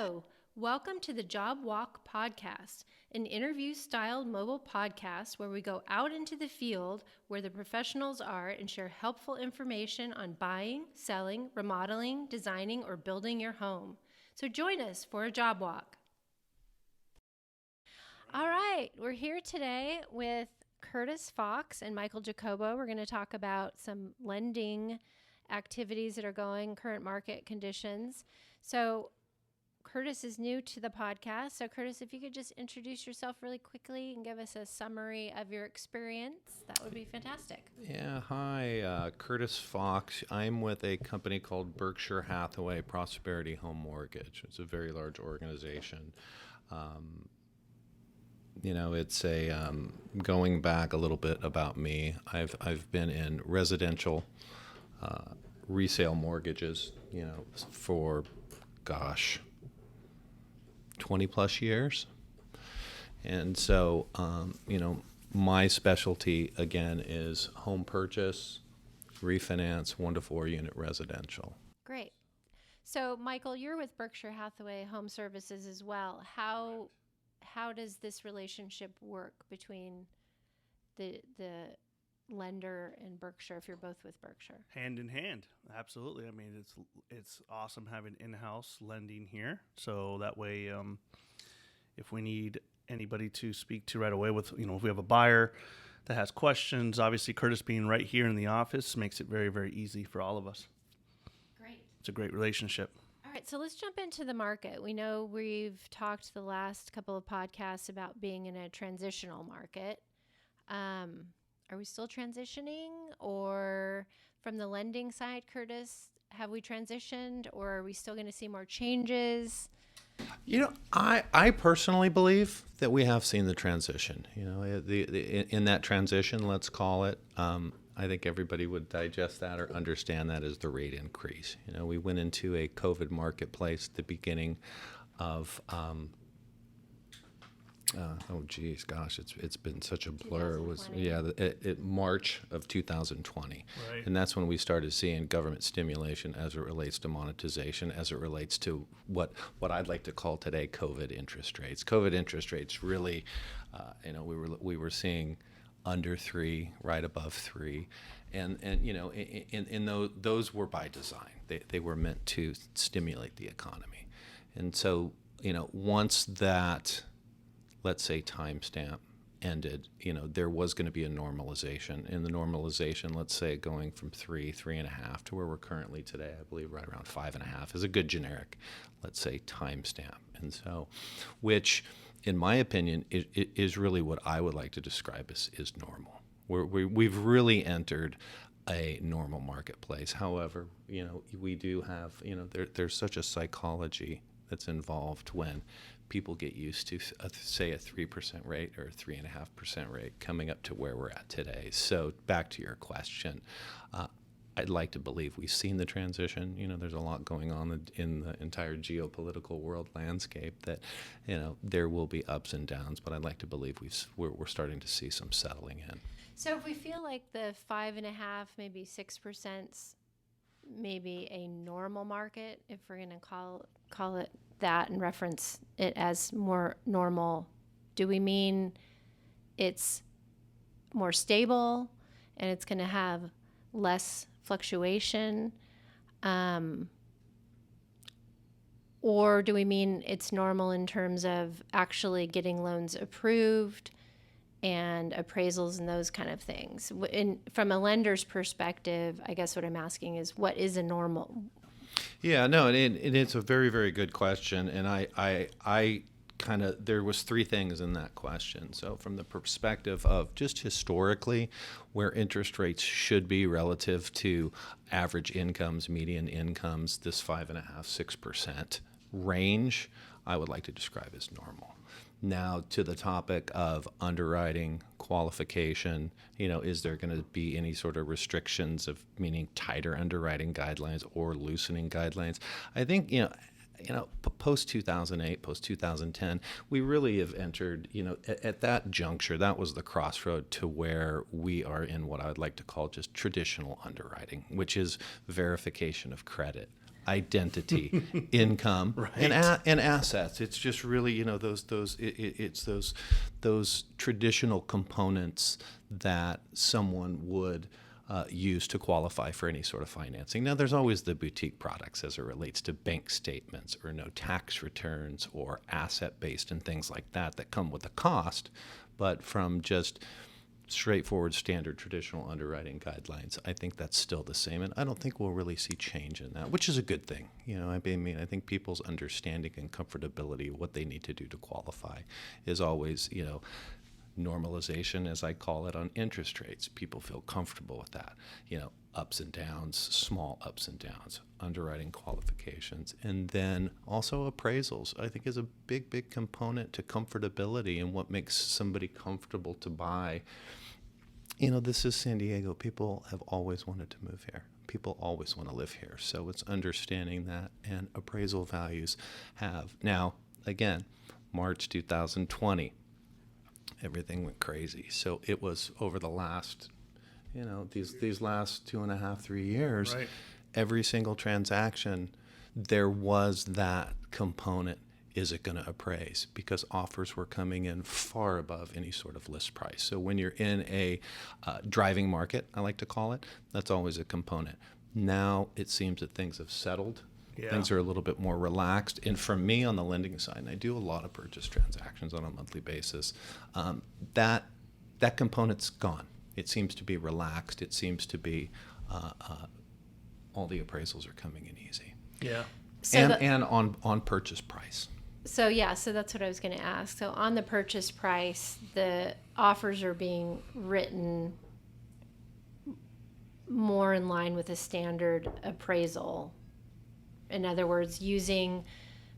Hello, welcome to the Job Walk Podcast, an interview-styled mobile podcast where we go out into the field where the professionals are and share helpful information on buying, selling, remodeling, designing, or building your home. So join us for a job walk. All right, we're here today with Curtis Fox and Michael Jacobo. We're going to talk about some lending activities that are going, current market conditions. So Curtis is new to the podcast. So Curtis, if you could just introduce yourself really quickly and give us a summary of your experience, that would be fantastic. Yeah, hi, Curtis Fox. I'm with a company called Berkshire Hathaway Prosperity Home Mortgage. It's a very large organization. It's going back a little bit about me. I've been in residential resale mortgages, for 20 plus years. And so, my specialty again is home purchase, refinance, 1 to 4 unit residential. Great. So Michael, you're with Berkshire Hathaway Home Services as well. How does this relationship work between the lender and Berkshire, if you're both with Berkshire? Hand in hand, absolutely. I mean, it's awesome having in-house lending here. So that way, if we need anybody to speak to right away with, if we have a buyer that has questions, obviously Curtis being right here in the office makes it very, very easy for all of us. Great. It's a great relationship. All right, so let's jump into the market. We know we've talked the last couple of podcasts about being in a transitional market. Are we still transitioning, or from the lending side, Curtis, have we transitioned, or are we still going to see more changes? I personally believe that we have seen the transition. In that transition, let's call it, I think everybody would digest that or understand that as the rate increase. We went into a COVID marketplace at the beginning of it's been such a blur. It was March of 2020, right. And that's when we started seeing government stimulation as it relates to monetization, as it relates to what I'd like to call today COVID interest rates. COVID interest rates really, we were seeing under 3, right above 3, and those were by design. They were meant to stimulate the economy, and so once that, let's say, timestamp ended, there was going to be a normalization. And the normalization, let's say, going from 3.5 to where we're currently today, I believe right around 5.5 is a good generic, let's say, timestamp. And so, which, in my opinion, is really what I would like to describe as normal. We've really entered a normal marketplace. However, we do have, there's such a psychology that's involved when people get used to, say, a 3% rate or a 3.5% rate coming up to where we're at today. So back to your question, I'd like to believe we've seen the transition. There's a lot going on in the entire geopolitical world landscape that, there will be ups and downs, but I'd like to believe we're starting to see some settling in. So if we feel like the 5.5, maybe 6%, maybe a normal market, if we're going to call it that and reference it as more normal, do we mean it's more stable and it's going to have less fluctuation? Or do we mean it's normal in terms of actually getting loans approved and appraisals and those kind of things? From a lender's perspective, I guess what I'm asking is, what is a normal? Yeah, no, and it's a very, very good question, and I kind of, there was 3 things in that question. So from the perspective of just historically where interest rates should be relative to average incomes, median incomes, this 5.5-6% range, I would like to describe as normal. Now, to the topic of underwriting, qualification, is there going to be any sort of restrictions of, meaning tighter underwriting guidelines or loosening guidelines? I think, post 2008, post 2010, we really have entered, at that juncture, that was the crossroad to where we are in what I would like to call just traditional underwriting, which is verification of credit, identity, income, Right. and assets. It's just really, you know, it's those traditional components that someone would use to qualify for any sort of financing. Now, there's always the boutique products as it relates to bank statements or no tax returns or asset-based and things like that that come with a cost, but from just straightforward, standard, traditional underwriting guidelines, I think that's still the same, and I don't think we'll really see change in that, which is a good thing. You know, I mean, I think people's understanding and comfortability, what they need to do to qualify, is always, you know, normalization, as I call it, on interest rates. People feel comfortable with that. You know, ups and downs, small ups and downs, underwriting qualifications, and then also appraisals, I think, is a big component to comfortability and what makes somebody comfortable to buy. You know, this is San Diego. People have always wanted to move here. People always want to live here. So it's understanding that, and appraisal values have. Now, again, March 2020, everything went crazy. So it was over the last, you know, these last 2.5, 3 years, Right. every single transaction, there was that component. Is it going to appraise? Because offers were coming in far above any sort of list price. So when you're in a driving market, I like to call it, that's always a component. Now it seems that things have settled. Yeah. Things are a little bit more relaxed. And for me on the lending side, and I do a lot of purchase transactions on a monthly basis, that component's gone. It seems to be relaxed. It seems to be all the appraisals are coming in easy. Yeah. So And on purchase price. So that's what I was going to ask. So on the purchase price, the offers are being written more in line with a standard appraisal. In other words, using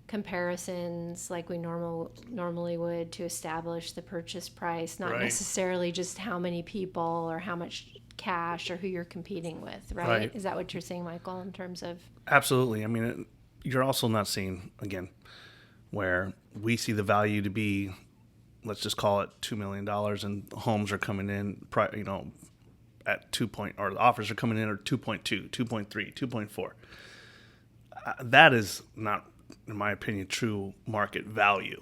comparisons like we normally would to establish the purchase price, not Right. necessarily just how many people or how much cash or who you're competing with, right? Right. Is that what you're saying, Michael, in terms of? Absolutely. I mean, you're also not seeing, again, where we see the value to be, let's just call it $2 million, and homes are coming in, you know, at or the offers are coming in at 2.2, 2.3, 2.4. That is not, in my opinion, true market value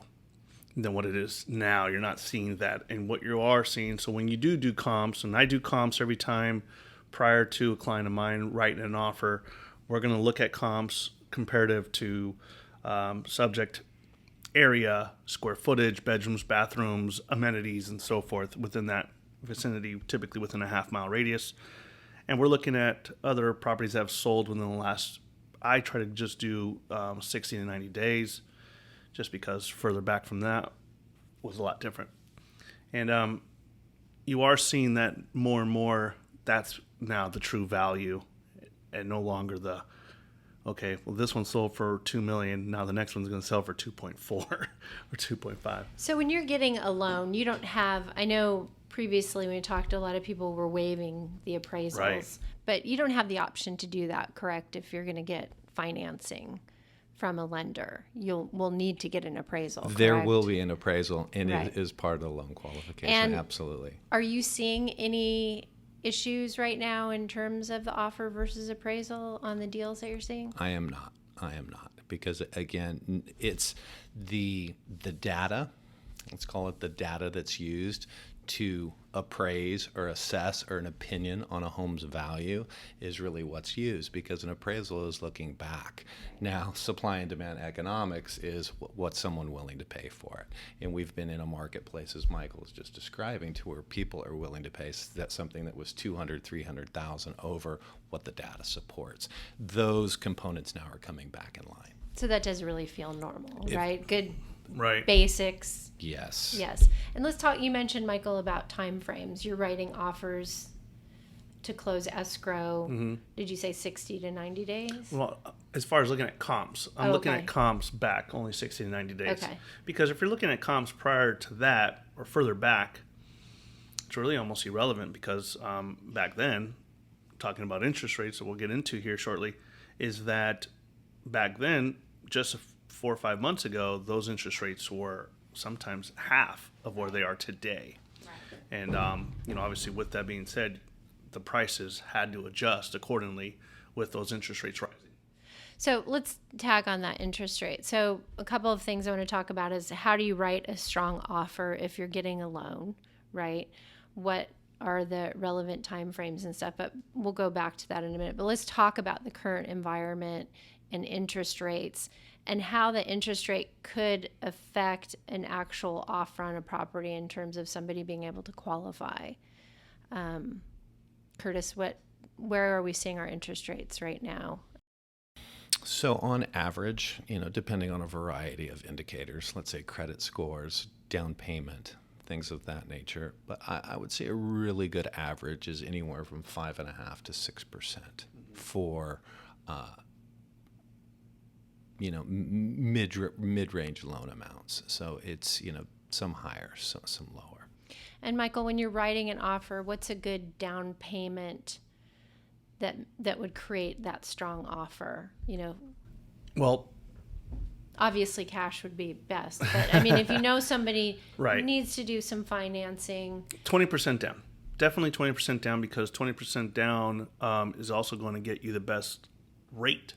than what it is now. You're not seeing that. And what you are seeing, so when you do comps, and I do comps every time prior to a client of mine writing an offer, we're going to look at comps comparative to subject area, square footage, bedrooms, bathrooms, amenities, and so forth within that vicinity, typically within a half-mile radius. And we're looking at other properties that have sold within the last, I try to just do 60 to 90 days, just because further back from that was a lot different. And you are seeing that more and more. That's now the true value, and no longer the, okay, well, this one sold for $2 million. Now the next one's going to sell for 2.4 or 2.5. So when you're getting a loan, you don't have, I know previously when we talked, a lot of people were waiving the appraisals, Right. but you don't have the option to do that, correct? If you're going to get financing from a lender, we'll need to get an appraisal. There correct? will be an appraisal, and Right. it is part of the loan qualification. And Absolutely. Are you seeing any issues right now in terms of the offer versus appraisal on the deals that you're seeing? I am not. Because again, it's the data. Let's call it the data that's used to appraise or assess or an opinion on a home's value is really what's used, because an appraisal is looking back. Now, supply and demand economics is what's someone willing to pay for it. And we've been in a marketplace, as Michael was just describing, to where people are willing to pay that something that was $200,000, $300,000 over what the data supports. Those components now are coming back in line. So that does really feel normal, right? Good Right. basics. Yes. Yes. And let's talk, you mentioned, Michael, about time frames. You're writing offers to close escrow. Mm-hmm. Did you say 60 to 90 days? Well, as far as looking at comps, I'm looking at comps back only 60 to 90 days. Okay. Because if you're looking at comps prior to that or further back, it's really almost irrelevant, because back then, talking about interest rates that we'll get into here shortly, is that back then, just 4 or 5 months ago, those interest rates were sometimes half of where they are today. Right. And, obviously with that being said, the prices had to adjust accordingly with those interest rates rising. So let's tag on that interest rate. So a couple of things I want to talk about is how do you write a strong offer if you're getting a loan, right? What are the relevant timeframes and stuff? But we'll go back to that in a minute. But let's talk about the current environment and interest rates and how the interest rate could affect an actual offer on a property in terms of somebody being able to qualify. Curtis, where are we seeing our interest rates right now? So on average, depending on a variety of indicators, let's say credit scores, down payment, things of that nature, but I would say a really good average is anywhere from 5.5% to 6% for mid-range loan amounts. So it's some higher, some lower. And Michael, when you're writing an offer, what's a good down payment that would create that strong offer? Well, obviously cash would be best, but I mean, if you know somebody Right. needs to do some financing, 20% down. Definitely 20% down, because 20% down is also going to get you the best rate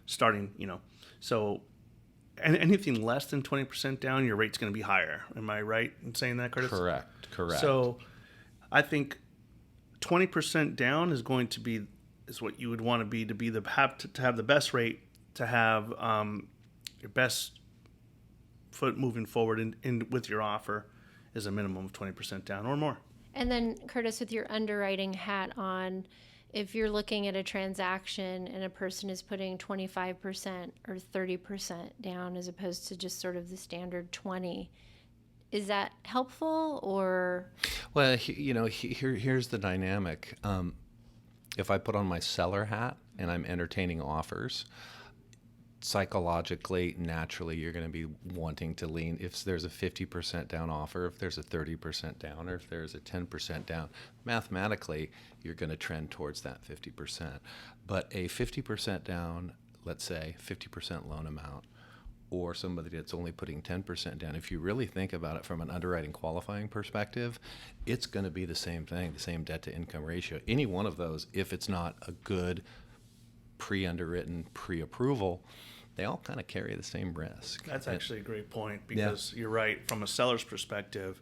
starting, So anything less than 20% down, your rate's going to be higher. Am I right in saying that, Curtis? Correct. So I think 20% down is what you would want to be to have the best rate, to have your best foot moving forward in with your offer is a minimum of 20% down or more. and then Curtis, with your underwriting hat on, if you're looking at a transaction and a person is putting 25% or 30% down as opposed to just sort of the standard 20, is that helpful or? Well, here's the dynamic. If I put on my seller hat and I'm entertaining offers, psychologically, naturally, you're going to be wanting to lean. If there's a 50% down offer, if there's a 30% down, or if there's a 10% down, mathematically, you're going to trend towards that 50%. But a 50% down, let's say 50% loan amount, or somebody that's only putting 10% down, if you really think about it from an underwriting qualifying perspective, it's going to be the same thing, the same debt to income ratio. Any one of those, if it's not a good pre-underwritten, pre-approval, they all kind of carry the same risk. That's actually a great point, because you're right. From a seller's perspective,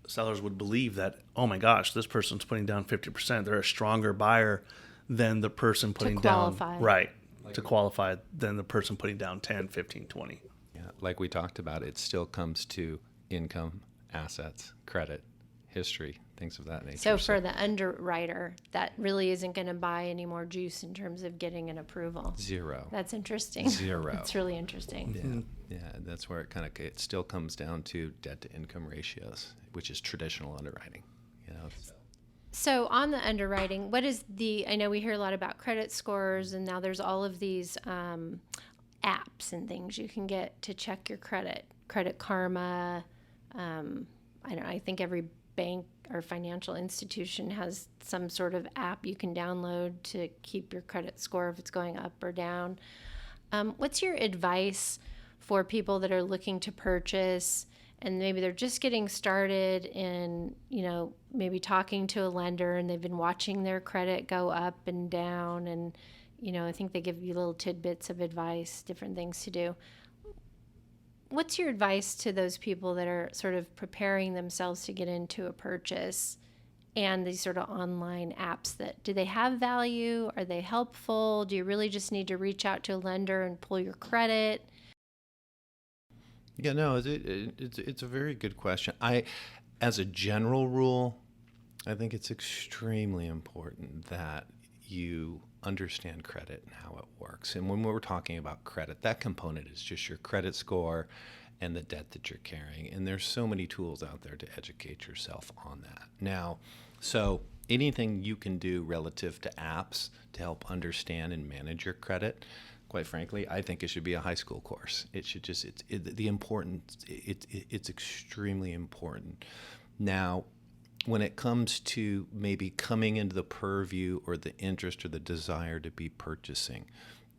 sellers would believe that, oh my gosh, this person's putting down 50%. They're a stronger buyer than the person putting down, right, to qualify, than the person putting down 10, 15, 20. Yeah, like we talked about, it still comes to income, assets, credit, history, things of that nature. So for the underwriter, that really isn't going to buy any more juice in terms of getting an approval. Zero. That's interesting. Zero. That's really interesting. Yeah, that's where it still comes down to debt to income ratios, which is traditional underwriting. So on the underwriting, I know we hear a lot about credit scores, and now there's all of these apps and things you can get to check your credit. Credit Karma. I think every bank or financial institution has some sort of app you can download to keep your credit score if it's going up or down. What's your advice for people that are looking to purchase and maybe they're just getting started in, maybe talking to a lender and they've been watching their credit go up and down, and, I think they give you little tidbits of advice, different things to do. What's your advice to those people that are sort of preparing themselves to get into a purchase and these sort of online apps? Do they have value? Are they helpful? Do you really just need to reach out to a lender and pull your credit? Yeah, no, it's a very good question. As a general rule, I think it's extremely important that you understand credit and how it works. And when we're talking about credit, that component is just your credit score and the debt that you're carrying. And there's so many tools out there to educate yourself on that. Now, so anything you can do relative to apps to help understand and manage your credit, quite frankly, I think it should be a high school course. It should just, it's extremely important. Now, when it comes to maybe coming into the purview or the interest or the desire to be purchasing,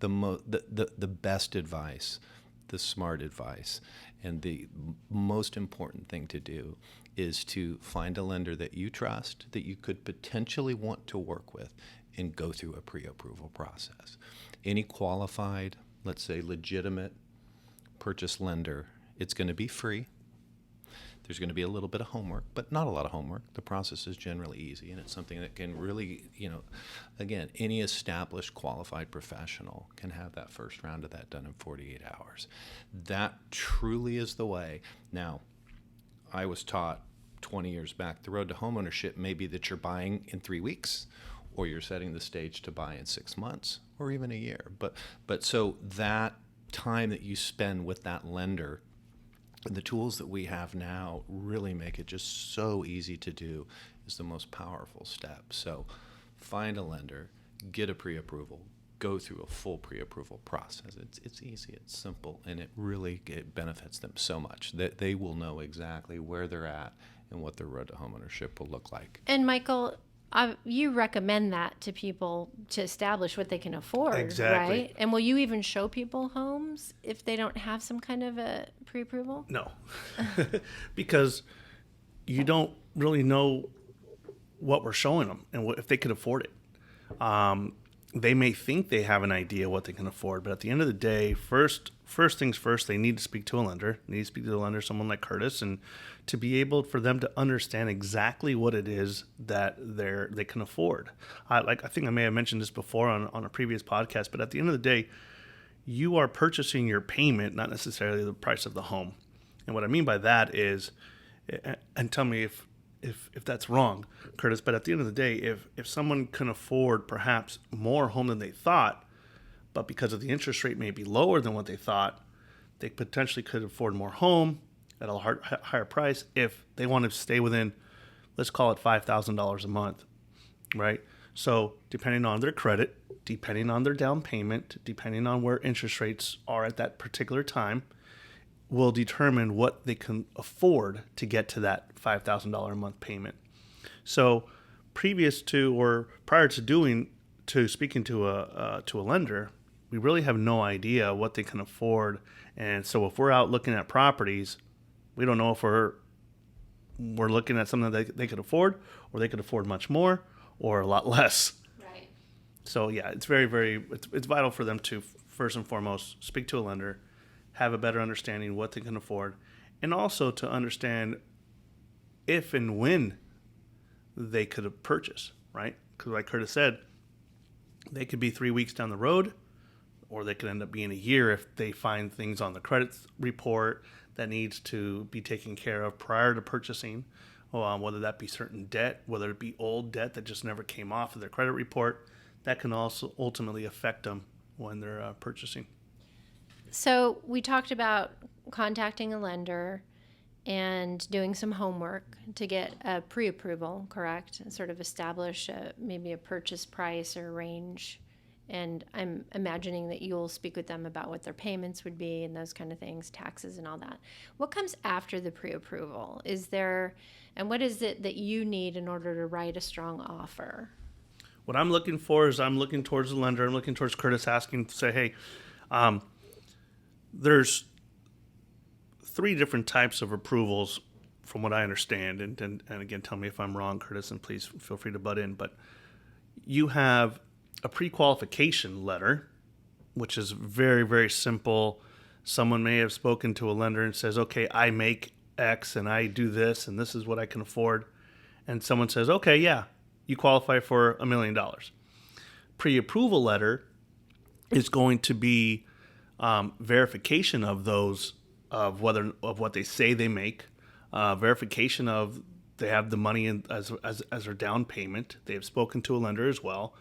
the best advice, the smart advice, and the most important thing to do is to find a lender that you trust, that you could potentially want to work with, and go through a pre-approval process. Any qualified, let's say legitimate purchase lender, it's going to be free. There's going to be a little bit of homework, but not a lot of homework. The process is generally easy, and it's something that can really, again, any established qualified professional can have that first round of that done in 48 hours. That truly is the way. Now, I was taught 20 years back, the road to homeownership may be that you're buying in 3 weeks, or you're setting the stage to buy in 6 months, or even a year. But so that time that you spend with that lender, the tools that we have now really make it just so easy to do, is the most powerful step. So find a lender, get a pre-approval, go through a full pre-approval process. It's easy, it's simple, and it benefits them so much that they will know exactly where they're at and what their road to homeownership will look like. And Michael, you recommend that to people to establish what they can afford, Exactly. right? And will you even show people homes if they don't have some kind of a pre-approval? No, because you don't really know what we're showing them and if they could afford it. They may think they have an idea what they can afford, but at the end of the day, first things first, they need to speak to a lender. They need to speak to a lender, someone like Curtis, and to be able for them to understand exactly what it is that they can afford. I think I may have mentioned this before on a previous podcast, but at the end of the day, you are purchasing your payment, not necessarily the price of the home. And what I mean by that is, and tell me if that's wrong, Curtis, but at the end of the day, if someone can afford perhaps more home than they thought, but because of the interest rate may be lower than what they thought, they potentially could afford more home at a higher price if they want to stay within, let's call it $5,000 a month, right? So depending on their credit, depending on their down payment, depending on where interest rates are at that particular time, will determine what they can afford to get to that $5,000 a month payment. So prior to speaking to a lender, we really have no idea what they can afford. And so if we're out looking at properties, we don't know if we're looking at something that they could afford, or they could afford much more or a lot less. Right. So yeah, it's very, very, it's vital for them to first and foremost speak to a lender, have a better understanding what they can afford, and also to understand if and when they could purchase, right? Because like Curtis said, they could be 3 weeks down the road, or they could end up being a year if they find things on the credit report that needs to be taken care of prior to purchasing, whether that be certain debt, whether it be old debt that just never came off of their credit report. That can also ultimately affect them when they're purchasing. So we talked about contacting a lender and doing some homework to get a pre-approval, correct? And sort of establish maybe a purchase price or range. And I'm imagining that you'll speak with them about what their payments would be and those kind of things, taxes and all that. What comes after the pre-approval? And what is it that you need in order to write a strong offer? What I'm looking for is I'm looking towards the lender. I'm looking towards Curtis, asking to say, hey, there's 3 different types of approvals from what I understand. And again, tell me if I'm wrong, Curtis, and please feel free to butt in. But you have a pre-qualification letter, which is very, very simple. Someone may have spoken to a lender and says, okay, I make X and I do this and this is what I can afford. And someone says, okay, yeah, you qualify for $1 million. Pre-approval letter is going to be verification of those, of what they say they make, verification of they have the money in, as their down payment. They have spoken to a lender as well.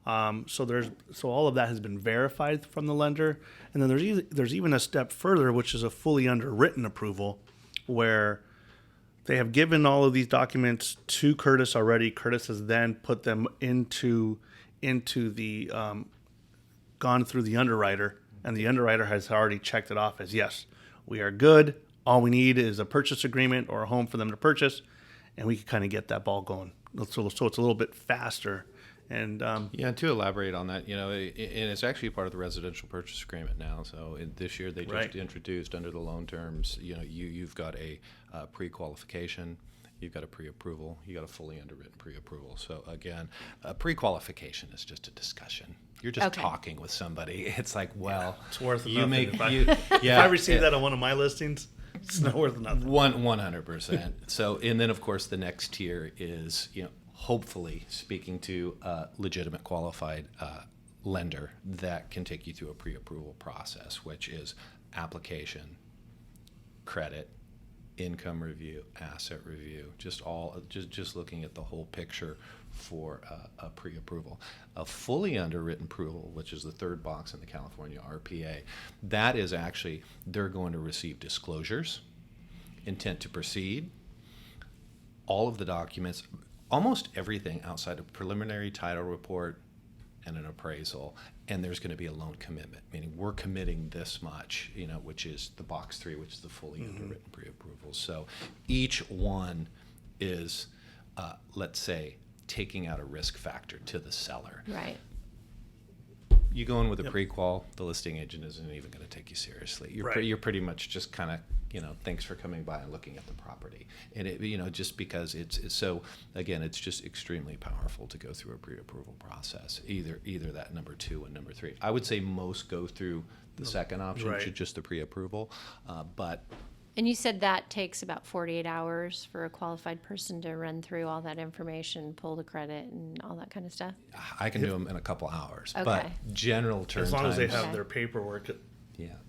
So all of that has been verified from the lender, and then there's even a step further, which is a fully underwritten approval, where they have given all of these documents to Curtis already. Curtis has then put them into the gone through the underwriter, and the underwriter has already checked it off as yes, we are good. All we need is a purchase agreement or a home for them to purchase, and we can kind of get that ball going. So it's a little bit faster. And to elaborate on that, and it's actually part of the residential purchase agreement now. So this year they just introduced under the loan terms, you've got a pre-qualification you've got a pre-approval, you got a fully underwritten pre-approval. So again, pre-qualification is just a discussion. You're just talking with somebody. It's like, well, it's worth you nothing. make If I receive that on one of my listings, it's not worth nothing. 100%. So, and then of course the next tier is, hopefully speaking to a legitimate qualified lender that can take you through a pre-approval process, which is application, credit, income review, asset review, just looking at the whole picture for a pre-approval. A fully underwritten approval, which is the third box in the California RPA, that is actually, they're going to receive disclosures, intent to proceed, all of the documents, almost everything outside of preliminary title report and an appraisal, and there's going to be a loan commitment, meaning we're committing this much, which is the box 3, which is the fully underwritten pre-approval. So each one is, let's say, taking out a risk factor to the seller. Right. You go in with a pre-qual, the listing agent isn't even going to take you seriously. You're pretty much just kind of, thanks for coming by and looking at the property. And it, just because it's so, again, it's just extremely powerful to go through a pre-approval process, either that number 2 and number 3. I would say most go through the second option, which is just the pre-approval, but. And you said that takes about 48 hours for a qualified person to run through all that information, pull the credit, and all that kind of stuff? I can do them in a couple hours, Okay. but general turn as long as they times- have their paperwork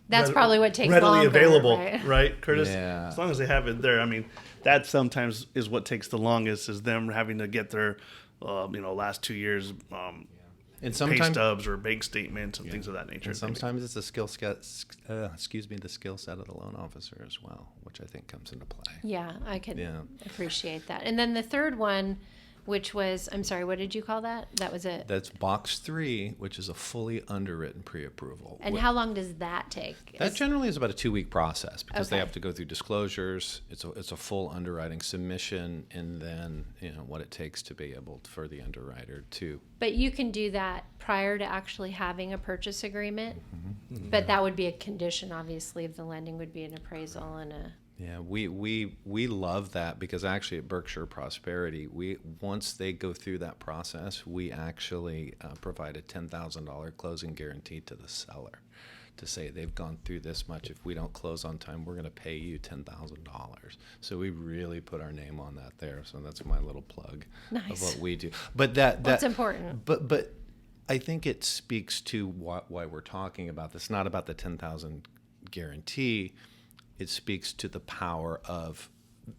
That's probably what takes readily longer, available, right? Curtis? Yeah. As long as they have it there. I mean, that sometimes is what takes the longest, is them having to get their, last 2 years and pay sometimes stubs or bank statements and things of that nature. And sometimes it's the skill set, the skill set of the loan officer as well, which I think comes into play. Yeah, I could appreciate that. And then the third one, which was, I'm sorry, what did you call that? That was it. That's box 3, which is a fully underwritten pre-approval. And how long does that take? That generally is about a 2-week process, because they Okay. have to go through disclosures. It's a full underwriting submission, and then what it takes to be able for the underwriter to. But you can do that prior to actually having a purchase agreement. But that would be a condition, obviously, of the lending would be an appraisal and a. Yeah, we love that, because actually at Berkshire Prosperity, once they go through that process, we actually provide a $10,000 closing guarantee to the seller to say they've gone through this much. If we don't close on time, we're going to pay you $10,000. So we really put our name on that there. So that's my little plug of what we do. But that's important. But I think it speaks to why we're talking about this. Not about the 10,000 guarantee. It speaks to the power of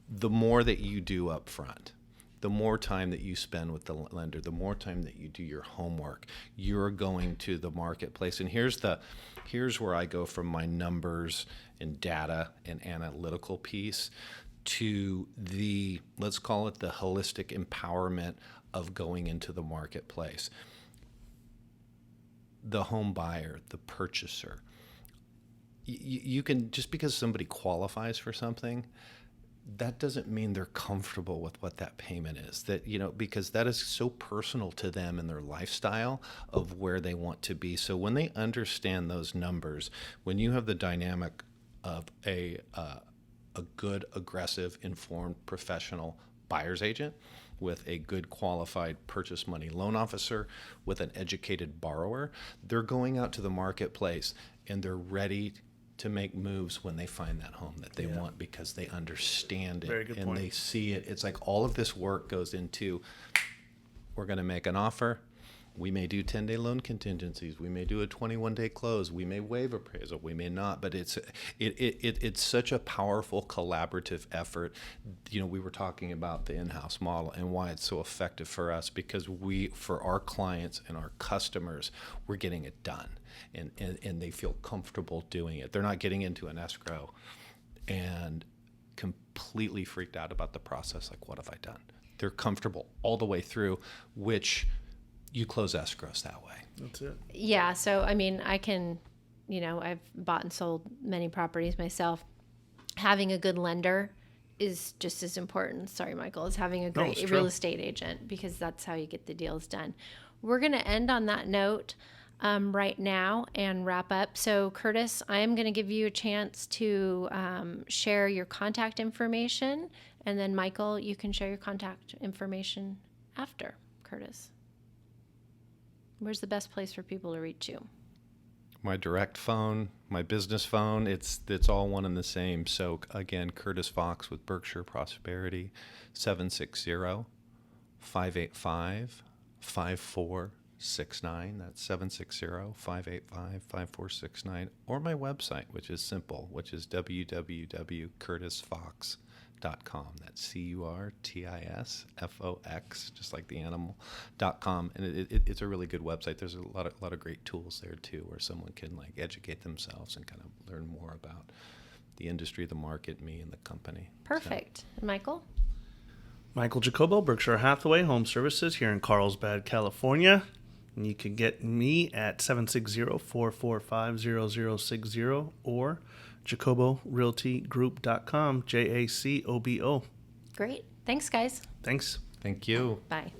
the more that you do up front, the more time that you spend with the lender, the more time that you do your homework, you're going to the marketplace. And here's where I go from my numbers and data and analytical piece to the, let's call it the holistic empowerment of going into the marketplace. The home buyer, the purchaser. You can, just because somebody qualifies for something, that doesn't mean they're comfortable with what that payment is. That, because that is so personal to them and their lifestyle of where they want to be. So when they understand those numbers, when you have the dynamic of a good, aggressive, informed, professional buyer's agent with a good qualified purchase money loan officer with an educated borrower, they're going out to the marketplace and they're ready to make moves when they find that home that they want, because they understand it. Very good and point. They see it. It's like all of this work goes into, we're going to make an offer. We may do 10-day loan contingencies. We may do a 21-day close. We may waive appraisal. We may not. But it's such a powerful collaborative effort. We were talking about the in-house model and why it's so effective for us, because for our clients and our customers, we're getting it done. And they feel comfortable doing it. They're not getting into an escrow and completely freaked out about the process. Like, what have I done? They're comfortable all the way through, which you close escrows that way. That's it. Yeah. So, I mean, I can, I've bought and sold many properties myself. Having a good lender is just as important. Sorry, Michael, as having a great real estate agent, because that's how you get the deals done. We're going to end on that note right now and wrap up. So, Curtis, I am going to give you a chance to share your contact information And then Michael, you can share your contact information after Curtis. Where's the best place for people to reach you? My direct phone, my business phone, it's all one and the same. So again, Curtis Fox with Berkshire Prosperity, 760-585-5469. That's 760-585-5469. Or my website, which is simple, which is www.curtisfox.com. That's CURTISFOX, just like the animal.com. And it's a really good website. There's a lot of great tools there too, where someone can like educate themselves and kind of learn more about the industry, the market, me, and the company. Perfect. And Michael? Michael Jacobo, Berkshire Hathaway Home Services here in Carlsbad, California. And you can get me at 760-445-0060 or JacoboRealtyGroup.com, JACOBO. Great. Thanks, guys. Thanks. Thank you. Bye.